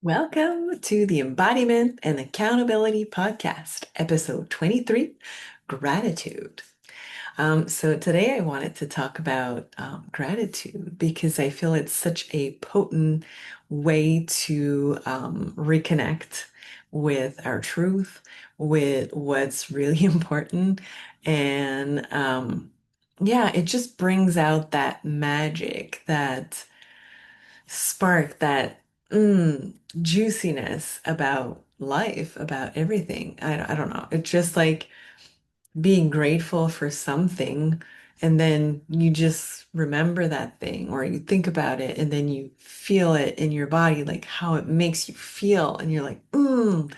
Welcome to the Embodiment and Accountability Podcast, episode 23, Gratitude. So today I wanted to talk about gratitude because I feel it's such a potent way to reconnect with our truth, with what's really important. And yeah, it just brings out that magic, that spark, that juiciness about life, about everything. I don't know. It's just like being grateful for something, and then you just remember that thing, or you think about it, and then you feel it in your body, like how it makes you feel, and you're like, and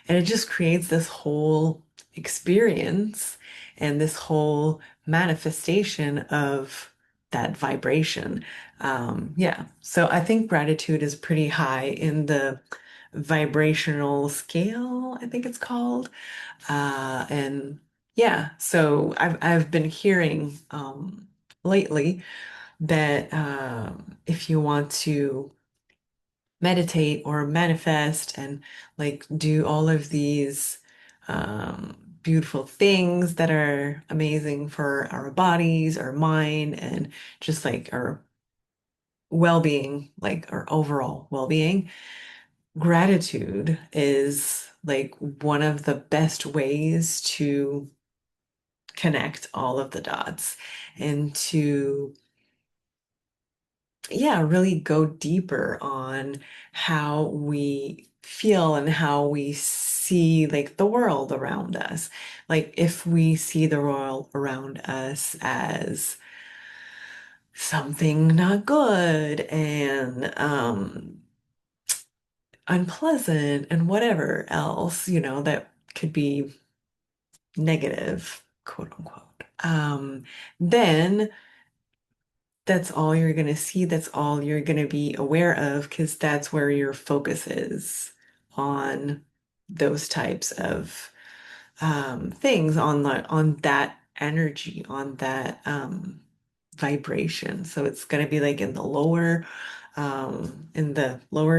it just creates this whole experience and this whole manifestation of that vibration. Yeah. So I think gratitude is pretty high in the vibrational scale, I think it's called. And yeah, so I've been hearing lately that if you want to meditate or manifest and like do all of these beautiful things that are amazing for our bodies, our mind, and just like our well-being, like our overall well-being. Gratitude is like one of the best ways to connect all of the dots and to yeah, really go deeper on how we feel and how we see like the world around us. Like if we see the world around us as something not good and unpleasant and whatever else, that could be negative, quote unquote. Then that's all you're going to see. That's all you're going to be aware of because that's where your focus is on those types of things, on that energy, on that vibration. So it's going to be like in the lower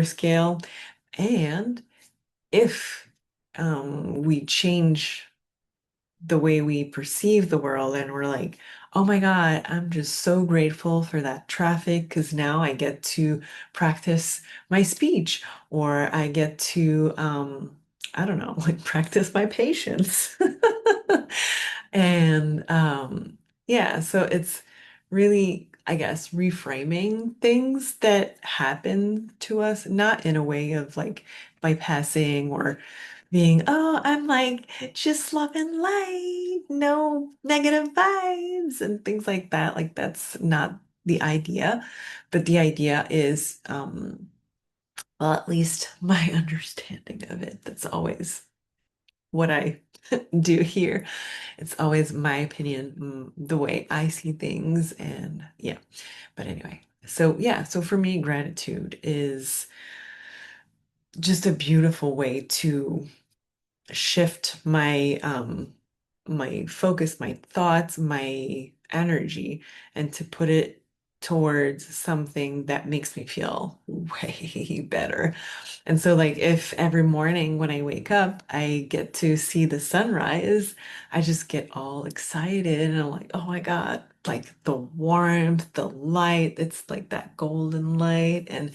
scale. And if we change the way we perceive the world and we're like, oh my God, I'm just so grateful for that traffic because now I get to practice my speech or I get to I don't know, like practice my patience. And yeah, so it's really, I guess, reframing things that happen to us, not in a way of like bypassing or being, oh, I'm like just love and light, no negative vibes and things like that. Like that's not the idea. But the idea is, well, at least my understanding of it. That's always what I do here. It's always my opinion, the way I see things. And yeah, but anyway. So yeah, so for me, gratitude is just a beautiful way to shift my focus, my thoughts, my energy, and to put it towards something that makes me feel way better. And so like if every morning when I wake up, I get to see the sunrise, I just get all excited and I'm like, oh my God, like the warmth, the light, it's like that golden light. And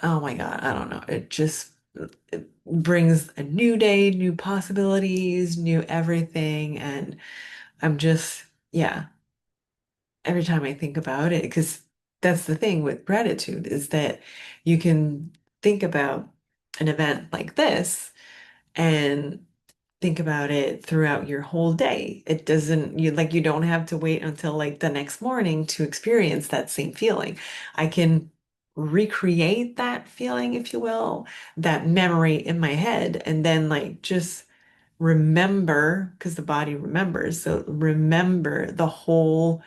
oh my God, I don't know. It brings a new day, new possibilities, new everything. And I'm just, yeah, every time I think about it, because that's the thing with gratitude is that you can think about an event like this and think about it throughout your whole day. It doesn't, you don't have to wait until like the next morning to experience that same feeling. I can recreate that feeling, if you will, that memory in my head, and then like just remember, because the body remembers. So remember the whole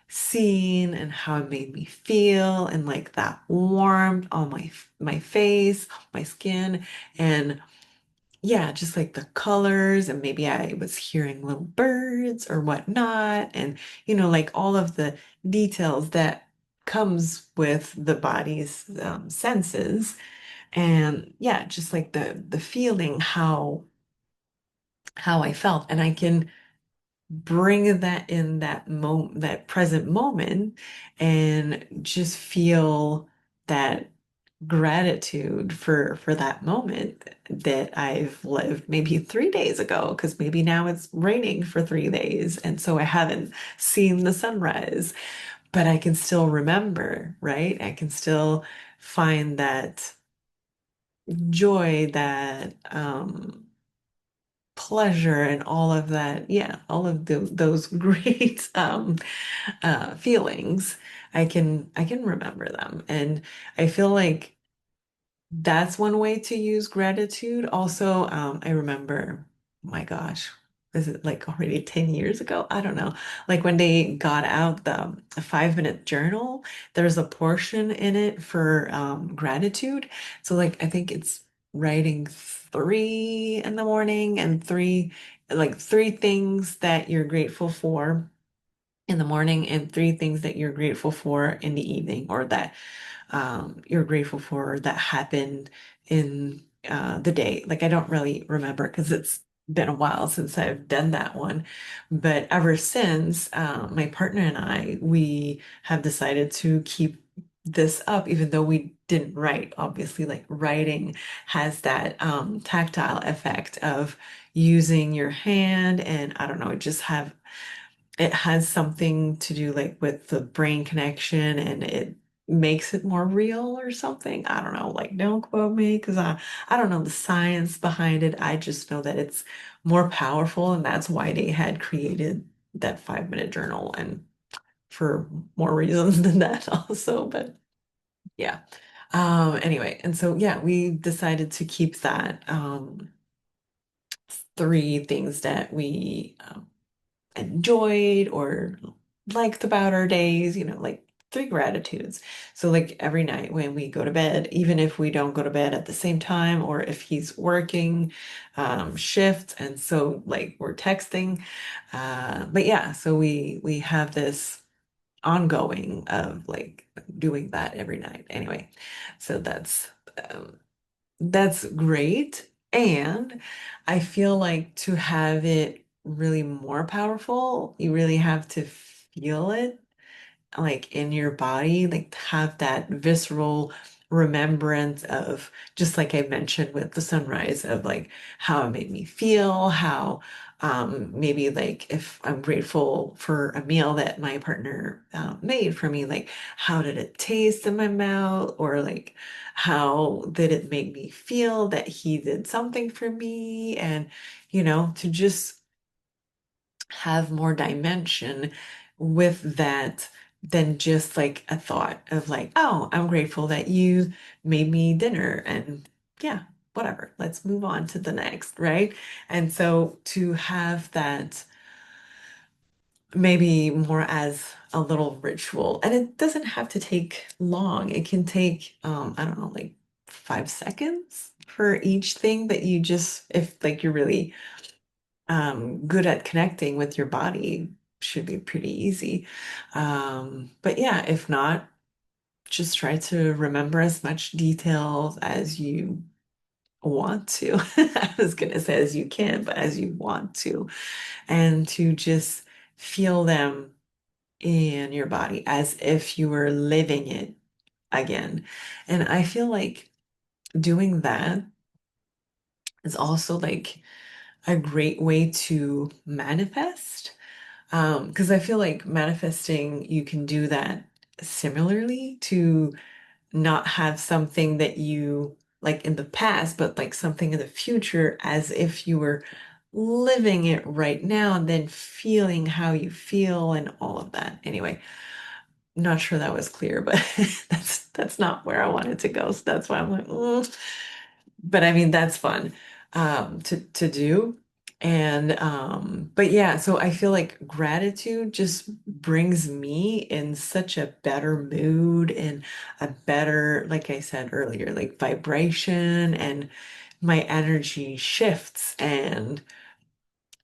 scene and how it made me feel and like that warmth on my face, my skin, and yeah, just like the colors, and maybe I was hearing little birds or whatnot, and like all of the details that comes with the body's senses. And yeah, just like the feeling how I felt. And I can bring that in that moment, that present moment, and just feel that gratitude for that moment that I've lived maybe 3 days ago, because maybe now it's raining for 3 days, and so I haven't seen the sunrise, but I can still remember, right? I can still find that joy, that pleasure, and all of that. Yeah, all of those great feelings. I can remember them, and I feel like that's one way to use gratitude. Also, I remember, my gosh, is it like already 10 years ago? I don't know. Like when they got out the 5 minute journal, there's a portion in it for gratitude. So, like, I think it's writing three in the morning and three things that you're grateful for in the morning and three things that you're grateful for in the evening, or that you're grateful for that happened in the day. Like, I don't really remember because it's been a while since I've done that one. But ever since, my partner and I, we have decided to keep this up, even though we didn't write. Obviously, like, writing has that tactile effect of using your hand, and I don't know, it has something to do like with the brain connection, and it makes it more real or something. I don't know, like, don't quote me because I don't know the science behind it. I just know that it's more powerful, and that's why they had created that 5 minute journal, and for more reasons than that also. But yeah. Anyway, and so yeah, we decided to keep that three things that we enjoyed or liked about our days, like three gratitudes. So, like, every night when we go to bed, even if we don't go to bed at the same time, or if he's working shifts, and so like we're texting. But yeah, so we have this ongoing of like doing that every night. Anyway, so um, that's great. And I feel like to have it really more powerful, you really have to feel it like in your body, like have that visceral remembrance of, just like I mentioned with the sunrise, of like how it made me feel, how maybe like if I'm grateful for a meal that my partner made for me, like how did it taste in my mouth, or like how did it make me feel that he did something for me, and to just have more dimension with that than just like a thought of like, oh, I'm grateful that you made me dinner, and yeah, whatever, let's move on to the next, right? And so to have that maybe more as a little ritual, and it doesn't have to take long. It can take, I don't know, like 5 seconds for each thing that you just, if like you're really good at connecting with your body, should be pretty easy. But yeah, if not, just try to remember as much details as you want to. I was gonna say as you can, but as you want to, and to just feel them in your body as if you were living it again. And I feel like doing that is also like a great way to manifest. Because I feel like manifesting, you can do that similarly to not have something that you like in the past, but like something in the future, as if you were living it right now and then feeling how you feel and all of that. Anyway, not sure that was clear, but that's not where I wanted to go. So that's why I'm like, but I mean, that's fun to do. And but yeah, so I feel like gratitude just brings me in such a better mood, and a better, like I said earlier, like vibration, and my energy shifts, and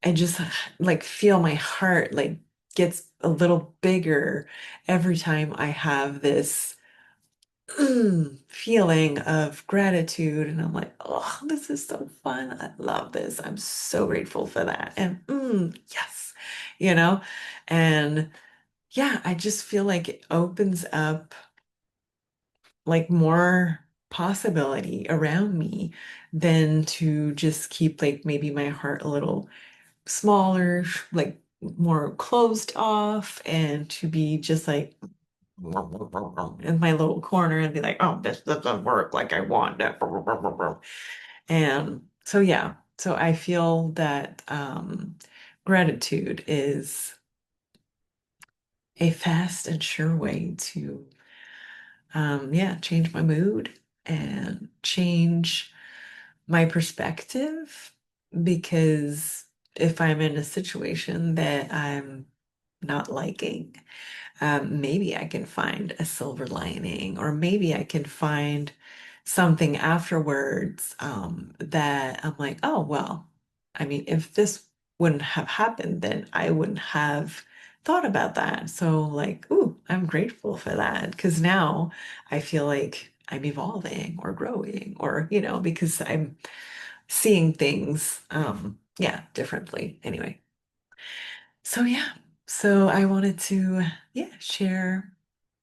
I just like feel my heart like gets a little bigger every time I have this feeling of gratitude. And I'm like, oh, this is so fun. I love this. I'm so grateful for that. And yes, you know, and yeah, I just feel like it opens up like more possibility around me than to just keep like maybe my heart a little smaller, like more closed off, and to be just like in my little corner and be like, oh, this doesn't work like I want it. And so, yeah, so I feel that gratitude is a fast and sure way to, yeah, change my mood and change my perspective. Because if I'm in a situation that I'm not liking, maybe I can find a silver lining, or maybe I can find something afterwards that I'm like, oh, well, I mean, if this wouldn't have happened, then I wouldn't have thought about that. So, like, ooh, I'm grateful for that because now I feel like I'm evolving or growing, or, because I'm seeing things, yeah, differently. Anyway, so yeah, so I wanted to, yeah, share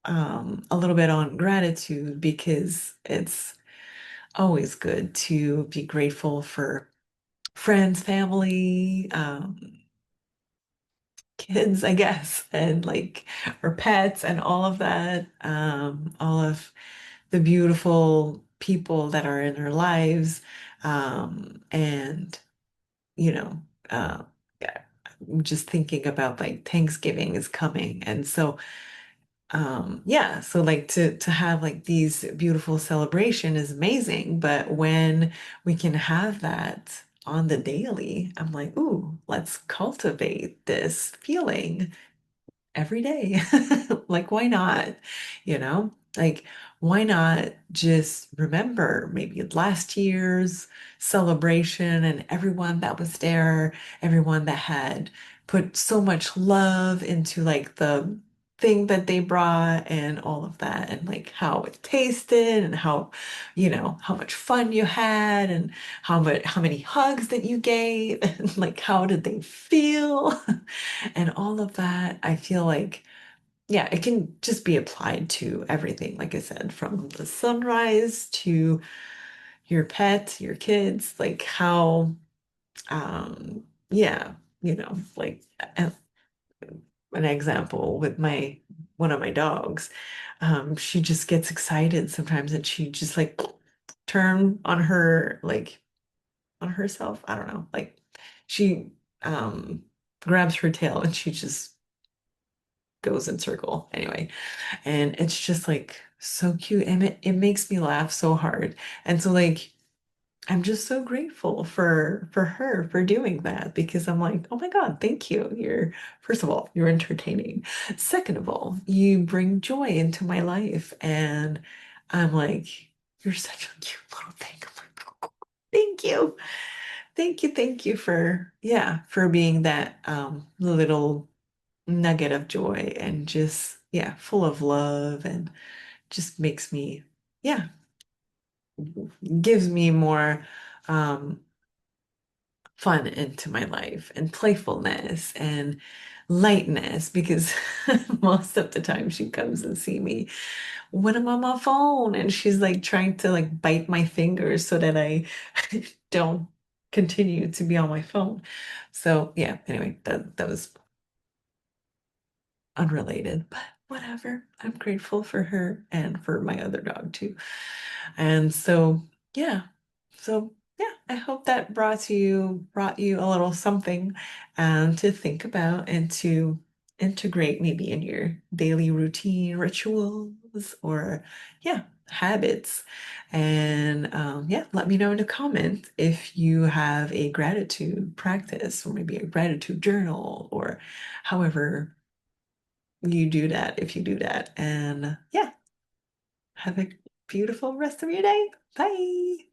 a little bit on gratitude because it's always good to be grateful for friends, family, kids, I guess, and like or pets and all of that, all of the beautiful people that are in our lives, and you know, yeah, I'm just thinking about like Thanksgiving is coming, and so yeah, so like to have like these beautiful celebration is amazing, but when we can have that on the daily, I'm like, ooh, let's cultivate this feeling every day. Like, why not? Like, why not just remember maybe last year's celebration and everyone that was there, everyone that had put so much love into like the thing that they brought and all of that, and like how it tasted and how, how much fun you had and how many hugs that you gave and like how did they feel? And all of that, I feel like, yeah, it can just be applied to everything. Like I said, from the sunrise to your pet, your kids, like how, yeah, like an example with one of my dogs. She just gets excited sometimes and she just like turn on her, like on herself. I don't know, like she, grabs her tail and she just goes in circle anyway. And it's just like so cute and it makes me laugh so hard. And so like I'm just so grateful for her for doing that because I'm like, oh my God, thank you. You're first of all, you're entertaining. Second of all, you bring joy into my life. And I'm like, you're such a cute little thing. I'm like, thank you. Thank you for, yeah, for being that little nugget of joy and just, yeah, full of love and just makes me, yeah, gives me more um, fun into my life and playfulness and lightness because most of the time she comes and see me when I'm on my phone and she's like trying to like bite my fingers so that I don't continue to be on my phone. So yeah, anyway, that was unrelated, but whatever. I'm grateful for her and for my other dog too. And so, yeah. So, yeah, I hope that brought you a little something to think about and to integrate maybe in your daily routine rituals or yeah, habits. And yeah, let me know in the comments if you have a gratitude practice or maybe a gratitude journal or however you do that if you do that. And yeah, have a beautiful rest of your day. Bye.